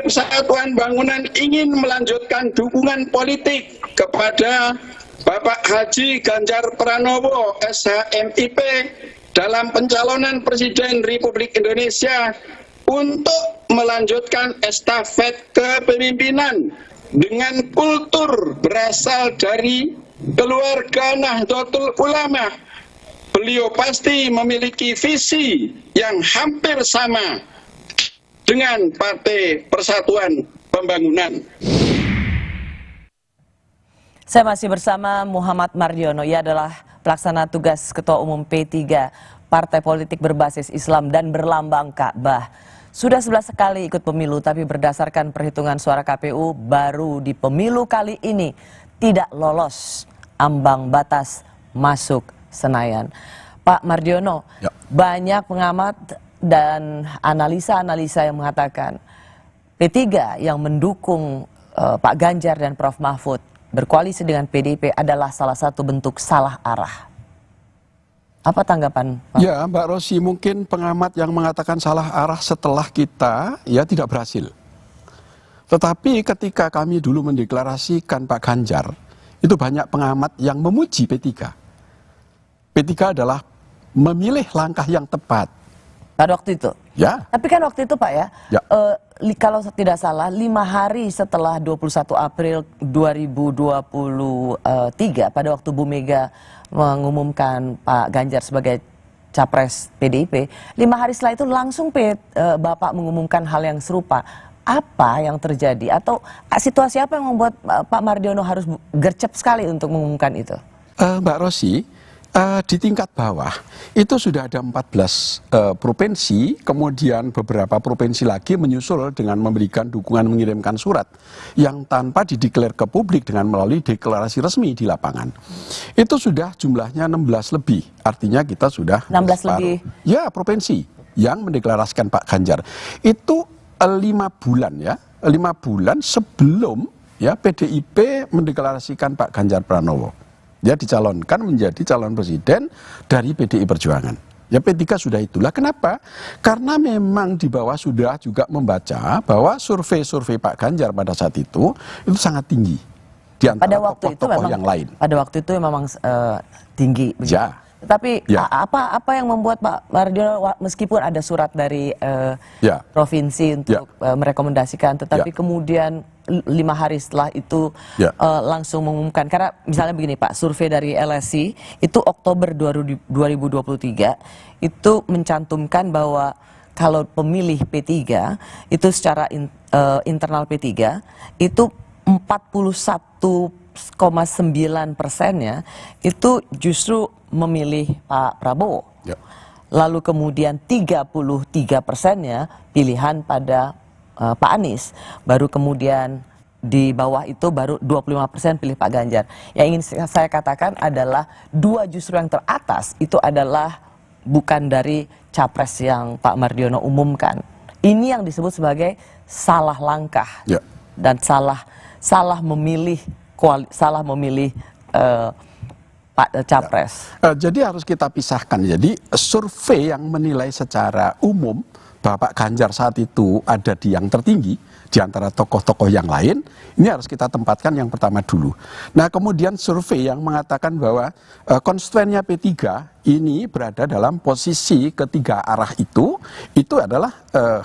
Persatuan Bangunan ingin melanjutkan dukungan politik kepada Bapak Haji Ganjar Pranowo SHMIP dalam pencalonan Presiden Republik Indonesia untuk melanjutkan estafet kepemimpinan dengan kultur berasal dari keluarga Nahdlatul Ulama. Beliau pasti memiliki visi yang hampir sama dengan Partai Persatuan Pembangunan. Saya masih bersama Muhammad Mardiono. Ia adalah pelaksana tugas Ketua Umum P3, partai politik berbasis Islam dan berlambang Ka'bah. Sudah 11 kali ikut pemilu, tapi berdasarkan perhitungan suara KPU, baru di pemilu kali ini tidak lolos ambang batas masuk Senayan. Pak Mardiono, ya. Banyak pengamat dan analisa-analisa yang mengatakan P3 yang mendukung Pak Ganjar dan Prof Mahfud berkoalisi dengan PDIP adalah salah satu bentuk salah arah. Apa tanggapan Pak? Ya, Mbak Rosi, mungkin pengamat yang mengatakan salah arah setelah kita ya tidak berhasil. Tetapi ketika kami dulu mendeklarasikan Pak Ganjar, itu banyak pengamat yang memuji P3. P3 adalah memilih langkah yang tepat. Pada waktu itu? Ya. Tapi kan waktu itu Pak ya, kalau tidak salah 5 hari setelah 21 April 2023, pada waktu Bu Mega mengumumkan Pak Ganjar sebagai capres PDIP, 5 hari setelah itu langsung Bapak mengumumkan hal yang serupa. Apa yang terjadi? Atau situasi apa yang membuat Pak Mardiono harus gercep sekali untuk mengumumkan itu? Mbak Rosi, di tingkat bawah itu sudah ada 14 provinsi, kemudian beberapa provinsi lagi menyusul dengan memberikan dukungan mengirimkan surat yang tanpa dideklar ke publik dengan melalui deklarasi resmi di lapangan. Itu sudah jumlahnya 16 lebih, artinya kita sudah 16 lebih. Ya, provinsi yang mendeklarasikan Pak Ganjar. Itu 5 bulan ya, 5 bulan sebelum ya PDIP mendeklarasikan Pak Ganjar Pranowo. Dia dicalonkan menjadi calon presiden dari PDI Perjuangan. Ya P3 sudah itulah. Kenapa? Karena memang di bawah sudah juga membaca bahwa survei-survei Pak Ganjar pada saat itu sangat tinggi di antara tokoh-tokoh yang lain. Pada waktu itu memang tinggi. Begitu. Ya. Tapi apa yang membuat Pak Mardiono meskipun ada surat dari provinsi untuk merekomendasikan, tetapi kemudian 5 hari setelah itu langsung mengumumkan? Karena misalnya begini Pak, survei dari LSI itu Oktober 2023 itu mencantumkan bahwa kalau pemilih P3 itu secara internal P3 itu 41,9%-nya itu justru memilih Pak Prabowo. Lalu kemudian 33%-nya pilihan pada Pak Anies. Baru kemudian di bawah itu baru 25% pilih Pak Ganjar. Yang ingin saya katakan adalah 2 justru yang teratas itu adalah bukan dari capres yang Pak Mardiono umumkan. Ini yang disebut sebagai salah langkah dan salah memilih Pak Capres. Jadi harus kita pisahkan. Jadi survei yang menilai secara umum bahwa Pak Ganjar saat itu ada di yang tertinggi di antara tokoh-tokoh yang lain, ini harus kita tempatkan yang pertama dulu. Nah kemudian survei yang mengatakan bahwa konstituennya P3 ini berada dalam posisi ketiga arah itu adalah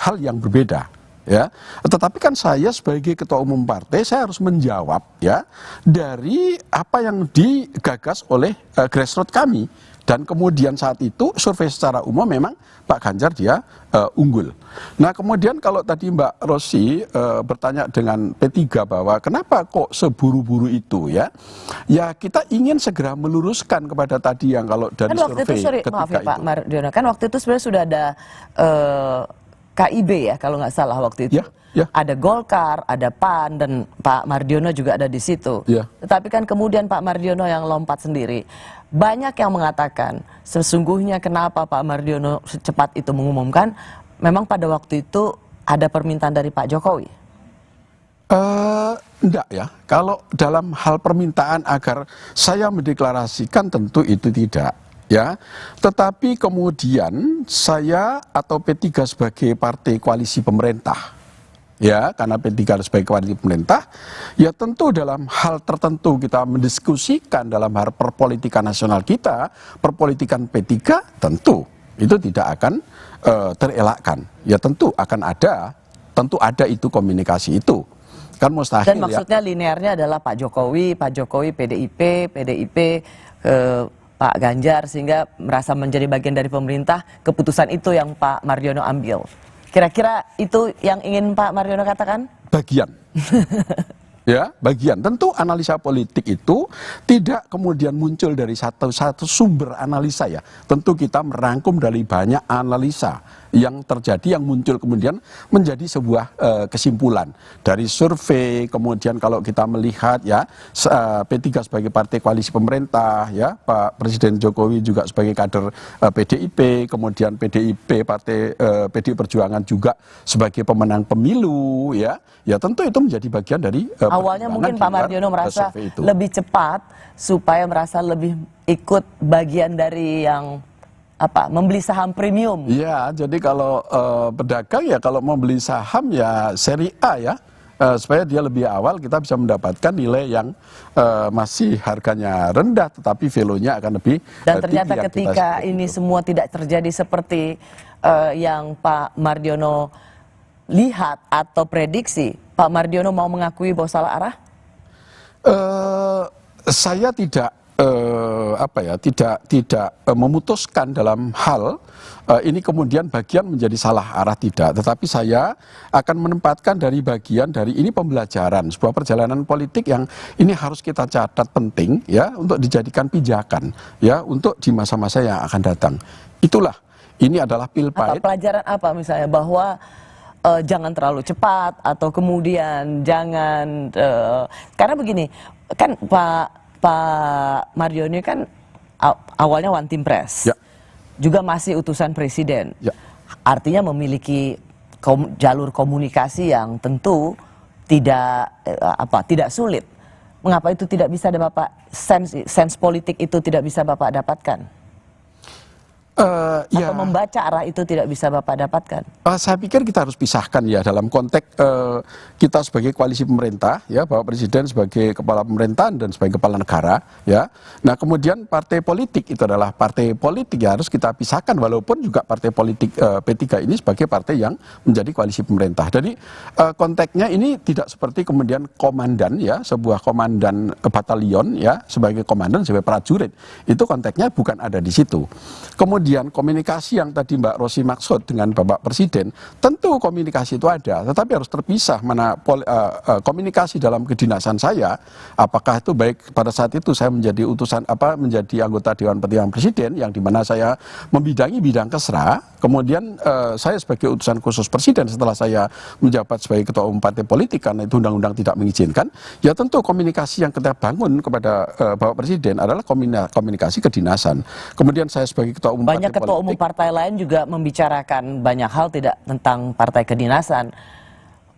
hal yang berbeda. Ya, tetapi kan saya sebagai ketua umum partai saya harus menjawab ya dari apa yang digagas oleh grassroots kami, dan kemudian saat itu survei secara umum memang Pak Ganjar dia unggul. Nah kemudian kalau tadi Mbak Rosi bertanya dengan P3 bahwa kenapa kok seburu-buru itu ya kita ingin segera meluruskan kepada tadi yang kalau dari survei maaf ya Pak Mardiono, kan waktu itu sebenarnya sudah ada KIB ya kalau nggak salah waktu itu. Ada Golkar, ada PAN, dan Pak Mardiono juga ada di situ. Tetapi kan kemudian Pak Mardiono yang lompat sendiri. Banyak yang mengatakan sesungguhnya kenapa Pak Mardiono secepat itu mengumumkan, memang pada waktu itu ada permintaan dari Pak Jokowi. Enggak ya, kalau dalam hal permintaan agar saya mendeklarasikan tentu itu tidak. Ya, tetapi kemudian saya atau P3 sebagai partai koalisi pemerintah ya, karena P3 sebagai koalisi pemerintah, ya tentu dalam hal tertentu kita mendiskusikan dalam hal perpolitikan nasional kita, perpolitikan P3 tentu itu tidak akan terelakkan. Ya tentu ada itu komunikasi itu. Kan mustahil. Dan maksudnya linearnya adalah Pak Jokowi PDIP, Pak Ganjar, sehingga merasa menjadi bagian dari pemerintah, keputusan itu yang Pak Mardiono ambil. Kira-kira itu yang ingin Pak Mardiono katakan? Bagian. Ya, bagian. Tentu analisa politik itu tidak kemudian muncul dari satu sumber analisa ya. Tentu kita merangkum dari banyak analisa yang terjadi, yang muncul kemudian menjadi sebuah kesimpulan. Dari survei, kemudian kalau kita melihat ya, P3 sebagai partai koalisi pemerintah, ya, Pak Presiden Jokowi juga sebagai kader PDIP, kemudian PDIP, partai PDI Perjuangan juga sebagai pemenang pemilu, ya tentu itu menjadi bagian dari awalnya mungkin Pak Mardiono merasa lebih cepat supaya merasa lebih ikut bagian dari yang membeli saham premium. Iya, jadi kalau pedagang ya kalau mau beli saham ya seri A ya, supaya dia lebih awal kita bisa mendapatkan nilai yang masih harganya rendah tetapi value-nya akan lebih dan ternyata ketika ini semua tidak terjadi seperti yang Pak Mardiono lihat atau prediksi, Pak Mardiono mau mengakui bahwa salah arah? Saya tidak tidak memutuskan dalam hal ini kemudian bagian menjadi salah arah, tidak, tetapi saya akan menempatkan dari bagian dari ini pembelajaran sebuah perjalanan politik yang ini harus kita catat penting ya untuk dijadikan pijakan ya untuk di masa-masa yang akan datang. Itulah, ini adalah pilpahit. Pelajaran apa misalnya bahwa jangan terlalu cepat atau kemudian jangan karena begini kan Pak Mardiono kan awalnya one team press, ya, juga masih utusan presiden, ya, artinya memiliki jalur komunikasi yang tentu tidak sulit. Mengapa itu tidak bisa Bapak sense politik itu tidak bisa Bapak dapatkan? Atau membaca arah itu tidak bisa Bapak dapatkan? Saya pikir kita harus pisahkan ya dalam konteks kita sebagai koalisi pemerintah ya, Bapak Presiden sebagai kepala pemerintahan dan sebagai kepala negara ya. Nah kemudian partai politik itu adalah partai politik ya, harus kita pisahkan walaupun juga partai politik P3 ini sebagai partai yang menjadi koalisi pemerintah. Jadi konteksnya ini tidak seperti kemudian komandan ya, sebuah komandan batalion ya sebagai komandan sebagai prajurit, itu konteksnya bukan ada di situ. Kemudian komunikasi yang tadi Mbak Rosi maksud dengan Bapak Presiden, tentu komunikasi itu ada, tetapi harus terpisah mana komunikasi dalam kedinasan saya, apakah itu baik pada saat itu saya menjadi menjadi anggota Dewan Pertimbangan Presiden yang dimana saya membidangi bidang kesra, kemudian saya sebagai utusan khusus Presiden setelah saya menjabat sebagai ketua umum partai politik karena itu undang-undang tidak mengizinkan, ya tentu komunikasi yang kita bangun kepada Bapak Presiden adalah komunikasi kedinasan. Kemudian saya sebagai ketua umum banyak ketua umum partai lain juga membicarakan banyak hal tidak tentang partai kedinasan.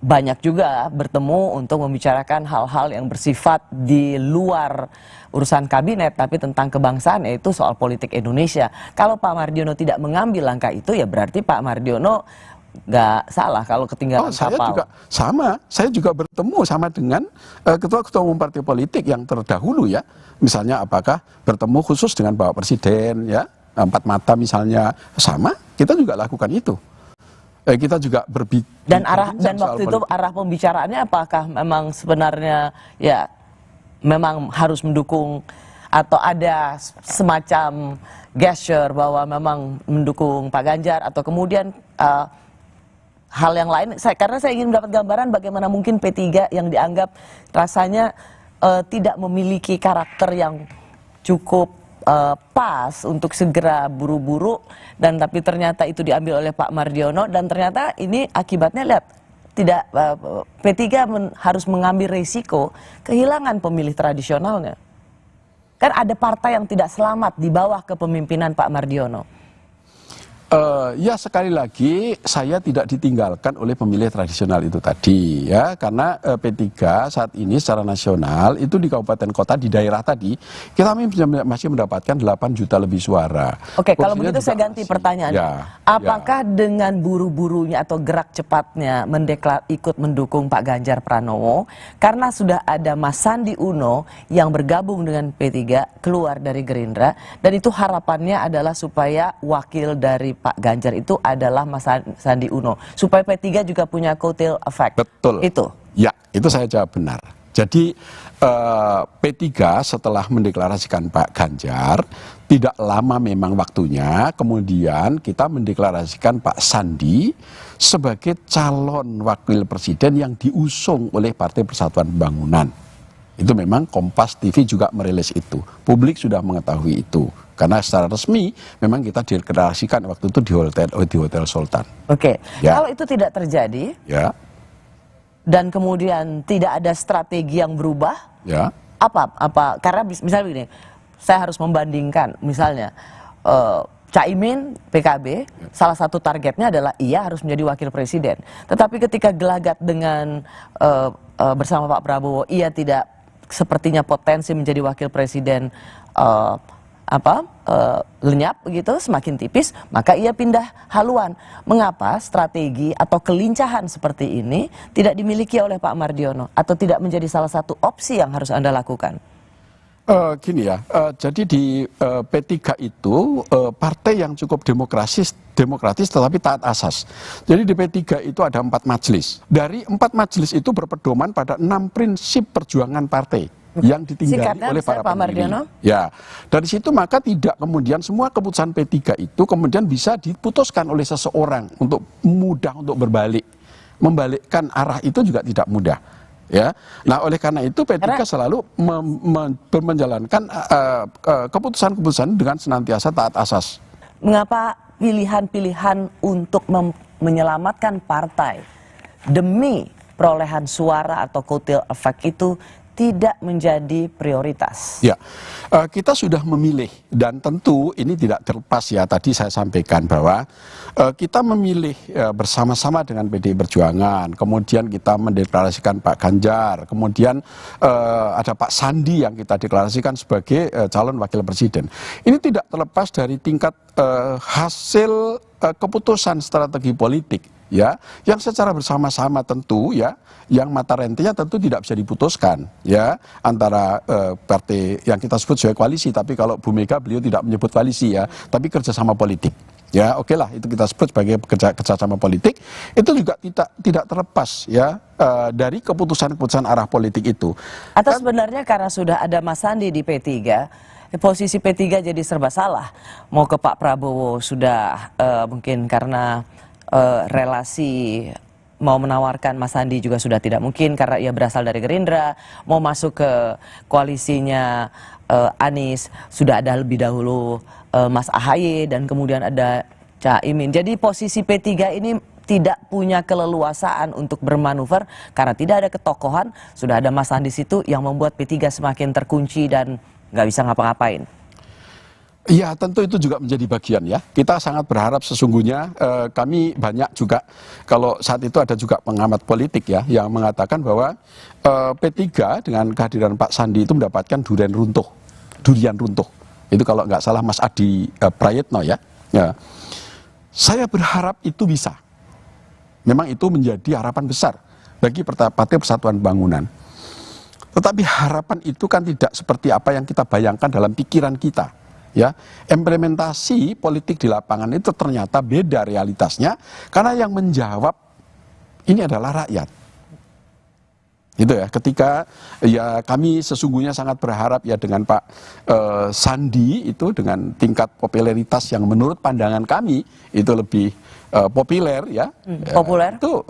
Banyak juga bertemu untuk membicarakan hal-hal yang bersifat di luar urusan kabinet, tapi tentang kebangsaan, yaitu soal politik Indonesia. Kalau Pak Mardiono tidak mengambil langkah itu, ya berarti Pak Mardiono nggak salah kalau ketinggalan kapal. Saya juga bertemu sama dengan ketua-ketua umum partai politik yang terdahulu ya. Misalnya apakah bertemu khusus dengan Bapak Presiden ya, 4 mata misalnya, sama, kita juga lakukan itu. Kita juga dan waktu itu arah pembicaraannya apakah memang sebenarnya ya memang harus mendukung atau ada semacam gesture bahwa memang mendukung Pak Ganjar atau kemudian hal yang lain? Karena saya ingin mendapat gambaran bagaimana mungkin P3 yang dianggap rasanya tidak memiliki karakter yang cukup pas untuk segera buru-buru, dan tapi ternyata itu diambil oleh Pak Mardiono, dan ternyata ini akibatnya lihat tidak P3 harus mengambil risiko kehilangan pemilih tradisionalnya. Kan ada partai yang tidak selamat di bawah kepemimpinan Pak Mardiono. Ya sekali lagi saya tidak ditinggalkan oleh pemilih tradisional itu tadi ya, karena P3 saat ini secara nasional itu di kabupaten kota di daerah tadi kita masih mendapatkan 8 juta lebih suara. Oke, kalau Posisinya begitu juga saya ganti masih. pertanyaan. Ya, Apakah dengan buru-burunya atau gerak cepatnya ikut mendukung Pak Ganjar Pranowo karena sudah ada Mas Sandi Uno yang bergabung dengan P3 keluar dari Gerindra dan itu harapannya adalah supaya wakil dari Pak Ganjar itu adalah Mas Sandi Uno supaya P3 juga punya kotel effect. Betul. Itu. Ya, itu saya jawab benar. Jadi P3 setelah mendeklarasikan Pak Ganjar tidak lama memang waktunya, kemudian kita mendeklarasikan Pak Sandi sebagai calon wakil presiden yang diusung oleh Partai Persatuan Pembangunan. Itu memang Kompas TV juga merilis itu. Publik sudah mengetahui itu. Karena secara resmi memang kita dideklarasikan waktu itu di Hotel Sultan. Oke. Ya. Kalau itu tidak terjadi, Ya, dan kemudian tidak ada strategi yang berubah, ya. apa karena misalnya begini, saya harus membandingkan misalnya Caimin PKB salah satu targetnya adalah ia harus menjadi wakil presiden, tetapi ketika gelagat dengan bersama Pak Prabowo ia tidak sepertinya potensi menjadi wakil presiden, lenyap begitu, semakin tipis, maka ia pindah haluan. Mengapa strategi atau kelincahan seperti ini tidak dimiliki oleh Pak Mardiono atau tidak menjadi salah satu opsi yang harus Anda lakukan? Gini ya, jadi di P3 itu partai yang cukup demokratis tetapi taat asas. Jadi di P3 itu ada 4 majelis. Dari 4 majelis itu berpedoman pada 6 prinsip perjuangan partai yang ditinggali Singkatnya, oleh para Pak pendiri. Mardiono? Ya, dari situ maka tidak kemudian semua keputusan P3 itu kemudian bisa diputuskan oleh seseorang untuk mudah untuk membalikkan arah itu juga tidak mudah. Ya, nah oleh karena itu P3 selalu menjalankan keputusan-keputusan dengan senantiasa taat asas. Mengapa pilihan-pilihan untuk menyelamatkan partai demi perolehan suara atau kotel efek itu tidak menjadi prioritas? Ya, kita sudah memilih dan tentu ini tidak terlepas ya, tadi saya sampaikan bahwa kita memilih bersama-sama dengan PDI Perjuangan, kemudian kita mendeklarasikan Pak Ganjar, kemudian ada Pak Sandi yang kita deklarasikan sebagai calon wakil presiden. Ini tidak terlepas dari tingkat hasil keputusan strategi politik ya, yang secara bersama-sama tentu ya, yang mata rentenya tentu tidak bisa diputuskan ya antara partai yang kita sebut sebagai koalisi, tapi kalau Bu Mega beliau tidak menyebut koalisi ya, tapi kerjasama politik ya, oke lah itu kita sebut sebagai kerjasama politik. Itu juga tidak terlepas ya dari keputusan-keputusan arah politik itu. Atau sebenarnya karena sudah ada Mas Sandi di P3, posisi P3 jadi serba salah. Mau ke Pak Prabowo sudah mungkin karena relasi, mau menawarkan Mas Sandi juga sudah tidak mungkin karena ia berasal dari Gerindra. Mau masuk ke koalisinya Anies sudah ada lebih dahulu Mas Ahaye dan kemudian ada Caimin. Jadi posisi P3 ini tidak punya keleluasaan untuk bermanuver karena tidak ada ketokohan. Sudah ada Mas Sandi situ yang membuat P3 semakin terkunci dan nggak bisa ngapa-ngapain. Iya, tentu itu juga menjadi bagian ya. Kita sangat berharap sesungguhnya kami banyak juga, kalau saat itu ada juga pengamat politik ya yang mengatakan bahwa P3 dengan kehadiran Pak Sandi itu mendapatkan durian runtuh. Itu kalau nggak salah Mas Adi Prayitno ya. Saya berharap itu bisa. Memang itu menjadi harapan besar bagi Partai Persatuan Pembangunan. Tetapi harapan itu kan tidak seperti apa yang kita bayangkan dalam pikiran kita. Ya, implementasi politik di lapangan itu ternyata beda realitasnya karena yang menjawab ini adalah rakyat. Itu ya, ketika ya kami sesungguhnya sangat berharap ya dengan Pak Sandi itu dengan tingkat popularitas yang menurut pandangan kami itu lebih populer ya. Populer. Itu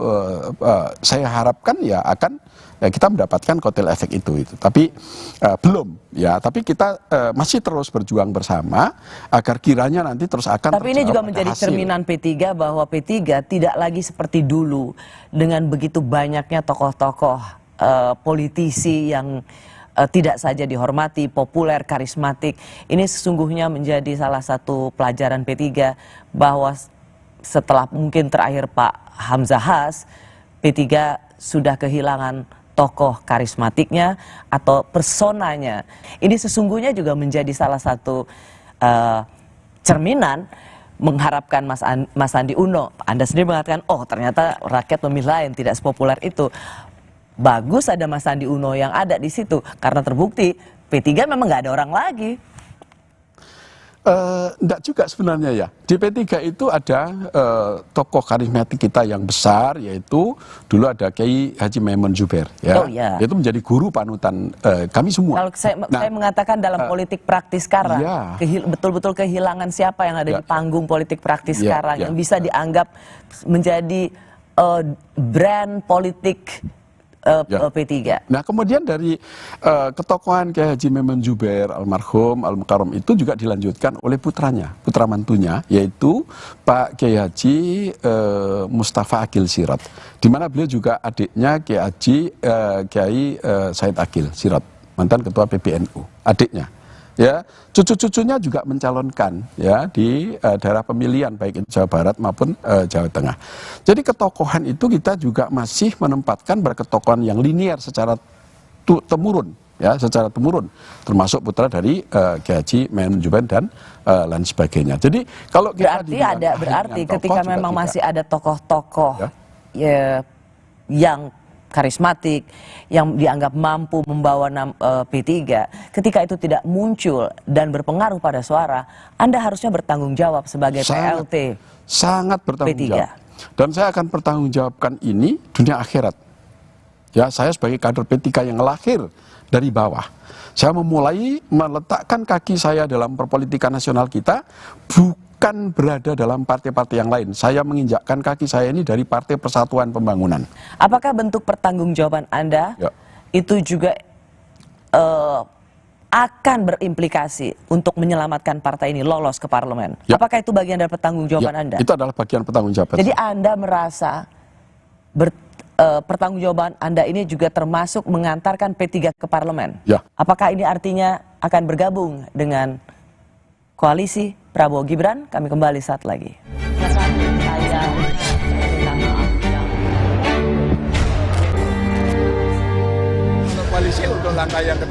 saya harapkan ya akan kita mendapatkan kotel efek itu. Tapi belum ya. Tapi kita masih terus berjuang bersama agar kiranya nanti terus akan. Tapi ini juga menjadi cerminan P3 bahwa P3 tidak lagi seperti dulu dengan begitu banyaknya tokoh-tokoh politisi yang tidak saja dihormati, populer, karismatik. Ini sesungguhnya menjadi salah satu pelajaran P3 bahwa setelah mungkin terakhir Pak Hamzahas, P3 sudah kehilangan tokoh karismatiknya atau personanya. Ini sesungguhnya juga menjadi salah satu cerminan mengharapkan Mas Sandi Uno. Anda sendiri mengatakan, oh ternyata rakyat memilih lain, tidak sepopuler itu. Bagus ada Mas Sandi Uno yang ada di situ, karena terbukti P3 memang nggak ada orang lagi. Enggak juga sebenarnya ya. Di P3 itu ada tokoh karismatik kita yang besar, yaitu dulu ada Kiai Haji Maimun Zubair. Ya. Oh, ya. Itu menjadi guru panutan kami semua. Kalau saya mengatakan dalam politik praktis sekarang, iya. betul-betul kehilangan siapa yang ada di panggung politik praktis Iya, sekarang, iya. yang bisa dianggap menjadi brand politik P3. Nah kemudian dari ketokohan Kiai Haji Maimun Zubair almarhum Al-Mukarram itu juga dilanjutkan oleh putranya, putra mantunya, yaitu Pak Kiai Haji Mustafa Aqil Sirot, di mana beliau juga adiknya Kiai Haji Kiai Said Aqil Sirot, mantan ketua PBNU, adiknya. Ya, cucu-cucunya juga mencalonkan ya di daerah pemilihan baik itu Jawa Barat maupun Jawa Tengah. Jadi ketokohan itu kita juga masih menempatkan berketokohan yang linier secara temurun ya, secara temurun, termasuk putra dari Kiai Haji Maimun Zubair dan lain sebagainya. Jadi kalau kita berarti ketika memang masih ada tokoh-tokoh yang karismatik, yang dianggap mampu membawa P3, ketika itu tidak muncul dan berpengaruh pada suara, Anda harusnya bertanggung jawab sebagai PLT. Sangat bertanggung P3. jawab. Dan saya akan bertanggung jawabkan ini dunia akhirat. Ya, saya sebagai kader P3 yang lahir dari bawah. Saya memulai meletakkan kaki saya dalam perpolitikan nasional kita, bukan berada dalam partai-partai yang lain. Saya menginjakkan kaki saya ini dari Partai Persatuan Pembangunan. Apakah bentuk pertanggungjawaban Anda itu juga akan berimplikasi untuk menyelamatkan partai ini lolos ke parlemen? Apakah itu bagian dari pertanggungjawaban Anda? Itu adalah bagian pertanggungjawaban. Jadi Anda merasa pertanggungjawaban Anda ini juga termasuk mengantarkan P3 ke parlemen? Apakah ini artinya akan bergabung dengan koalisi Prabowo Gibran? Kami kembali saat lagi. Koalisi untuk langkah yang kedua.